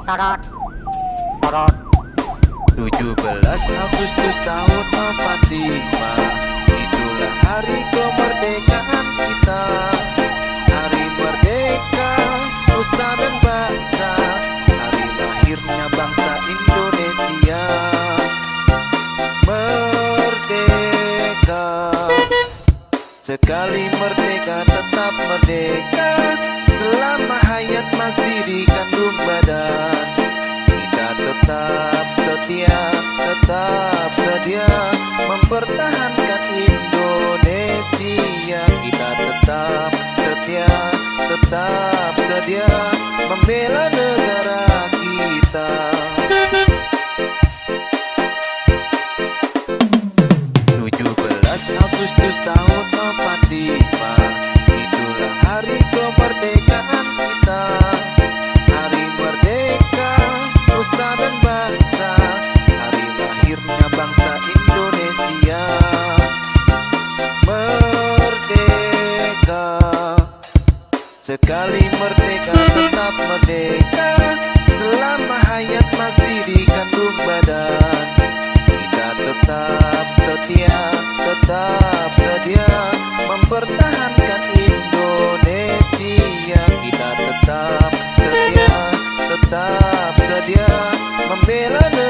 Tarot, tarot. 17 Agustus tahun 45, itulah hari kemerdekaan kita. Hari merdeka, nusa dan bangsa, hari lahirnya bangsa Indonesia. Merdeka, sekali merdeka tetap merdeka, selama hayat masih dikandung badan. Kita tetap setia mempertahankan Indonesia. Kita tetap setia membela negara kita. 17 Agustus tahun 45, itulah hari kemerdekaan kita. Hari merdeka, nusa dan bangsa, hari lahirnya bangsa Indonesia. Merdeka, sekali merdeka tetap merdeka, selama hayat masih dikandung badan. Kita tetap setia mempertahankan Indonesia. Kita tetap setia membela negara.